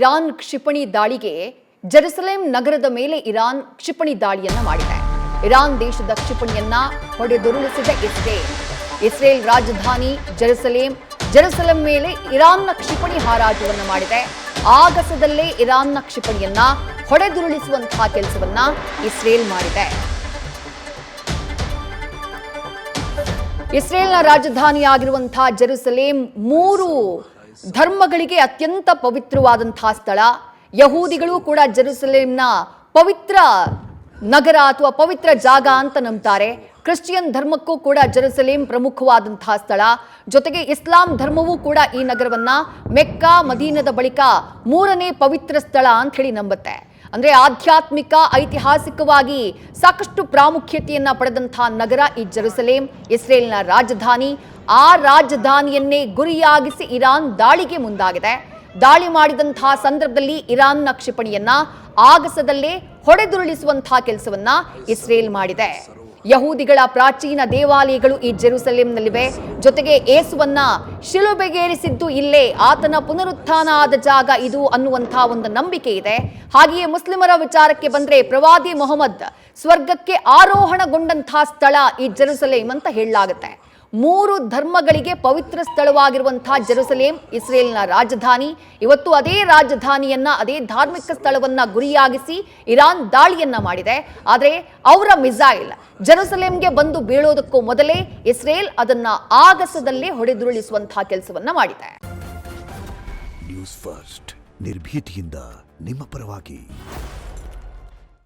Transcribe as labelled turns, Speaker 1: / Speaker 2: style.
Speaker 1: Iran ಕ್ಷಿಪಣಿ ದಾಳಿಗೆ ಜೆರುಸಲೆಂ ನಗರದ ಮೇಲೆ ಇರಾನ್ ಕ್ಷಿಪಣಿ ದಾಳಿಯನ್ನ ಮಾಡಿದೆ. ಇರಾನ್ ದೇಶದ ಕ್ಷಿಪಣಿಯನ್ನ ಹೊಡೆದುರುಳಿಸಿದ ಇಸ್ರೇಲ್ ರಾಜಧಾನಿ ಜೆರುಸಲೆಂ ಮೇಲೆ ಇರಾನ್ನ ಕ್ಷಿಪಣಿ ಹಾರಾಟವನ್ನು ಮಾಡಿದೆ. ಆಗಸದಲ್ಲೇ ಇರಾನ್ನ ಕ್ಷಿಪಣಿಯನ್ನ ಹೊಡೆದುರುಳಿಸುವಂತಹ ಕೆಲಸವನ್ನ ಇಸ್ರೇಲ್ ಮಾಡಿದೆ. ಇಸ್ರೇಲ್ನ ರಾಜಧಾನಿಯಾಗಿರುವಂತಹ ಜೆರುಸಲೆಂ 3 ಧರ್ಮಗಳಿಗೆ ಅತ್ಯಂತ ಪವಿತ್ರವಾದಂತಹ ಸ್ಥಳ. ಯಹೂದಿಗಳು ಕೂಡ ಜೆರುಸಲೆಂನ ಪವಿತ್ರ ನಗರ ಅಥವಾ ಪವಿತ್ರ ಜಾಗ ಅಂತ ನಂಬ್ತಾರೆ. ಕ್ರಿಶ್ಚಿಯನ್ ಧರ್ಮಕ್ಕೂ ಕೂಡ ಜೆರುಸಲೆಂ ಪ್ರಮುಖವಾದಂತಹ ಸ್ಥಳ. ಜೊತೆಗೆ ಇಸ್ಲಾಂ ಧರ್ಮವೂ ಕೂಡ ಈ ನಗರವನ್ನ ಮೆಕ್ಕಾ ಮದೀನದ ಬಳಿಕ 3ನೇ ಪವಿತ್ರ ಸ್ಥಳ ಅಂತ ಹೇಳಿ ನಂಬುತ್ತೆ. ಅಂದ್ರೆ ಆಧ್ಯಾತ್ಮಿಕ ಐತಿಹಾಸಿಕವಾಗಿ ಸಾಕಷ್ಟು ಪ್ರಾಮುಖ್ಯತೆಯನ್ನ ಪಡೆದಂತಹ ನಗರ ಈ ಜೆರುಸಲೆಂ, ಇಸ್ರೇಲ್ನ ರಾಜಧಾನಿ. ಆ ರಾಜಧಾನಿಯನ್ನೇ ಗುರಿಯಾಗಿಸಿ ಇರಾನ್ ದಾಳಿಗೆ ಮುಂದಾಗಿದೆ. ದಾಳಿ ಮಾಡಿದಂತಹ ಸಂದರ್ಭದಲ್ಲಿ ಇರಾನ್ನ ಕ್ಷಿಪಣಿಯನ್ನ ಆಗಸದಲ್ಲೇ ಹೊಡೆದುರುಳಿಸುವಂತಹ ಕೆಲಸವನ್ನ ಇಸ್ರೇಲ್ ಮಾಡಿದೆ. ಯಹೂದಿಗಳ ಪ್ರಾಚೀನ ದೇವಾಲಯಗಳು ಈ ಜೆರುಸಲೆಂನಲ್ಲಿವೆ. ಜೊತೆಗೆ ಯೇಸುವನ್ನ ಶಿಲುಬೆಗೇರಿಸಿದ್ದು ಇಲ್ಲೇ, ಆತನ ಪುನರುತ್ಥಾನ ಆದ ಜಾಗ ಇದು ಅನ್ನುವಂತಹ ಒಂದು ನಂಬಿಕೆ ಇದೆ. ಹಾಗೆಯೇ ಮುಸ್ಲಿಮರ ವಿಚಾರಕ್ಕೆ ಬಂದ್ರೆ ಪ್ರವಾದಿ ಮೊಹಮ್ಮದ್ ಸ್ವರ್ಗಕ್ಕೆ ಆರೋಹಣಗೊಂಡಂತಹ ಸ್ಥಳ ಈ ಜೆರುಸಲೆಂ ಅಂತ ಹೇಳಲಾಗುತ್ತೆ. 3 ಧರ್ಮಗಳಿಗೆ ಪವಿತ್ರ ಸ್ಥಳವಾಗಿರುವಂತಹ ಜೆರುಸಲೆಂ ಇಸ್ರೇಲ್ನ ರಾಜಧಾನಿ. ಇವತ್ತು ಅದೇ ರಾಜಧಾನಿಯನ್ನ, ಅದೇ ಧಾರ್ಮಿಕ ಸ್ಥಳವನ್ನ ಗುರಿಯಾಗಿಸಿ ಇರಾನ್ ದಾಳಿಯನ್ನ ಮಾಡಿದೆ. ಆದರೆ ಅವರ ಮಿಸೈಲ್ ಜೆರುಸಲೆಂಗೆ ಬಂದು ಬೀಳೋದಕ್ಕೂ ಮೊದಲೇ ಇಸ್ರೇಲ್ ಅದನ್ನ ಆಗಸದಲ್ಲೇ ಹೊಡೆದುರುಳಿಸುವಂತಹ ಕೆಲಸವನ್ನ ಮಾಡಿದೆ.
Speaker 2: ನ್ಯೂಸ್ ಫಸ್ಟ್, ನಿರ್ಭೀತಿಯಿಂದ ನಿಮ್ಮ ಪರವಾಗಿ.